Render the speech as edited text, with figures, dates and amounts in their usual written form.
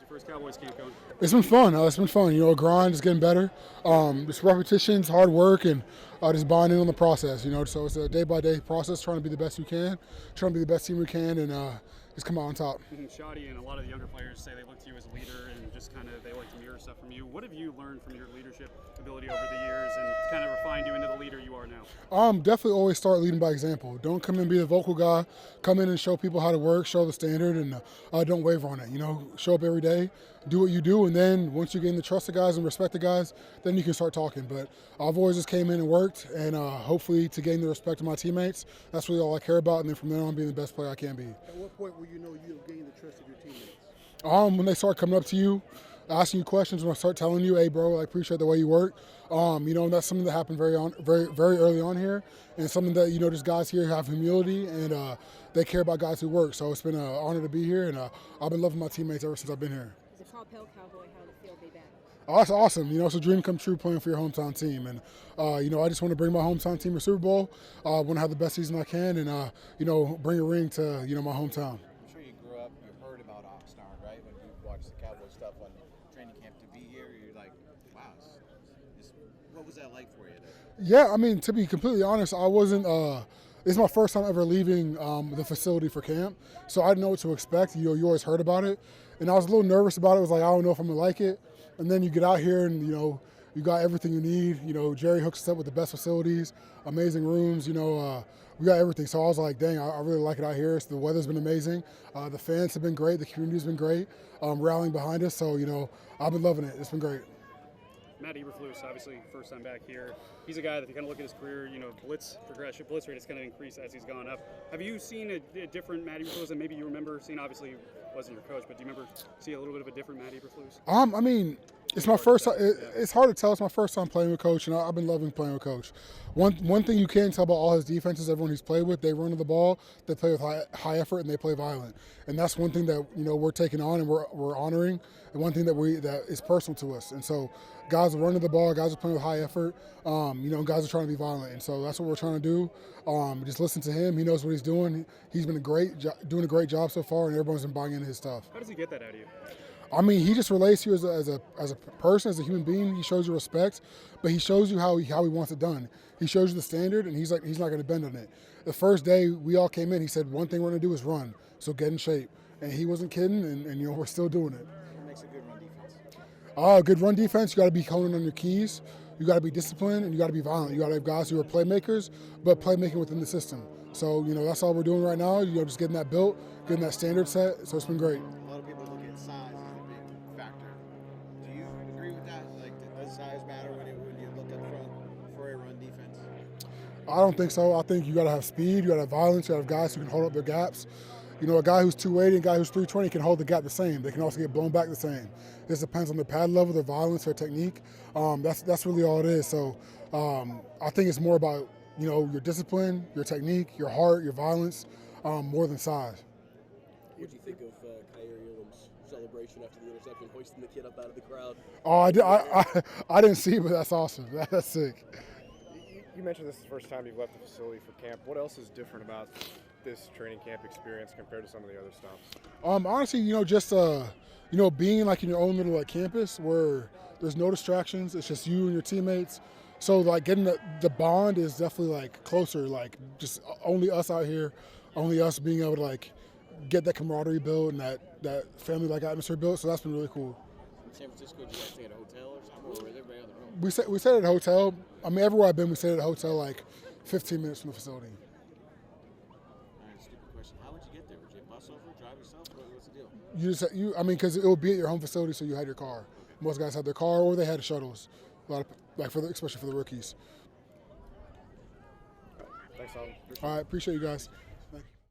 your first Cowboys camp going? It's been fun. It's been fun. Grind is getting better. Just repetitions, hard work, and just buying in on the process. So it's a day-by-day process, trying to be the best we can, trying to be the best team we can, and just come out on top. Shadi and a lot of the younger players say they look to you as a leader and just kind of they like to mirror stuff from you. What have you learned from your leadership ability over the years and kind of refined you into the leader you are now? Definitely always start leading by example. Don't come in and be the vocal guy. Come in and show people how to work, show the standard, and don't waver on it. Show up every day, do what you do, and then once you gain the trust of guys and respect the guys, then you can start talking. But I've always just came in and worked, and hopefully to gain the respect of my teammates. That's really all I care about, and then from then on, being the best player I can be. At what point will you know you have gained the trust of your teammates? When they start coming up to you, asking you questions, when I start telling you, hey, bro, I appreciate the way you work. And that's something that happened very early on here, and something that, just guys here have humility, and they care about guys who work. So it's been an honor to be here, and I've been loving my teammates ever since I've been here. As a top Hill Cowboy, how did it feel to be back? Oh, it's awesome. It's a dream come true playing for your hometown team. And, I just want to bring my hometown team a Super Bowl. I want to have the best season I can and, bring a ring to, my hometown. I'm sure you grew up, you heard about Oxnard, right? When you watched the Cowboys stuff on training camp to be here, you're like, wow, what was that like for you? Yeah, to be completely honest, I wasn't this is my first time ever leaving the facility for camp, so I didn't know what to expect. You always heard about it, and I was a little nervous about it. I was like, I don't know if I'm going to like it. And then you get out here and, you got everything you need. Jerry hooks us up with the best facilities, amazing rooms, we got everything. So I was like, dang, I really like it out here. So the weather's been amazing. The fans have been great. The community's been great, rallying behind us. So, I've been loving it. It's been great. Matt Eberflus, obviously first time back here. He's a guy that if you kind of look at his career, blitz rate has kind of increased as he's gone up. Have you seen a different Matt Eberflus than maybe you remember seeing? Obviously, wasn't your coach, but do you remember see a little bit of a different Matt Eberflus? It's my first time. It's hard to tell. It's my first time playing with Coach, and I've been loving playing with Coach. One thing you can tell about all his defenses, everyone he's played with, they run to the ball, they play with high effort, and they play violent. And that's one thing that we're taking on and we're honoring, and one thing that is personal to us. And so, guys are running the ball, guys are playing with high effort, guys are trying to be violent. And so that's what we're trying to do. Just listen to him. He knows what he's doing. He's been doing a great job so far, and everyone's been buying into his stuff. How does he get that out of you? He just relates to you as a person, as a human being. He shows you respect, but he shows you how he wants it done. He shows you the standard, and he's not going to bend on it. The first day we all came in, he said, one thing we're going to do is run, so get in shape. And he wasn't kidding, and we're still doing it. What makes a good run defense? Good run defense, you got to be honing on your keys. You got to be disciplined, and you got to be violent. You got to have guys who are playmakers, but playmaking within the system. So, that's all we're doing right now, just getting that built, getting that standard set, so it's been great. A lot of people look at size as a big factor. Do you agree with that? Like, does size matter when you look up front for a run defense? I don't think so. I think you got to have speed, you got to have violence, you got to have guys who can hold up their gaps. A guy who's 280 and a guy who's 320 can hold the gap the same. They can also get blown back the same. This depends on their pad level, their violence, their technique. That's really all it is. So I think it's more about, your discipline, your technique, your heart, your violence, more than size. What do you think of Kyrie Elam's celebration after the interception, hoisting the kid up out of the crowd? Oh, I didn't see it, but that's awesome. That's sick. You mentioned this is the first time you've left the facility for camp. What else is different about this training camp experience compared to some of the other stops? Honestly, just being like in your own little campus where there's no distractions. It's just you and your teammates. So getting the bond is definitely closer. Just only us out here, only us being able to get that camaraderie built and that family atmosphere built. So that's been really cool. In San Francisco, did you guys stay at a hotel or something, or was everybody on the road? We stayed at a hotel. Everywhere I've been, we stayed at a hotel 15 minutes from the facility. All right, stupid question. How would you get there? Would you bus over, drive yourself? What's the deal? Because it will be at your home facility, so you had your car. Most guys had their car, or they had shuttles. A lot of, especially for the rookies. Thanks, Alan. All right, appreciate you guys.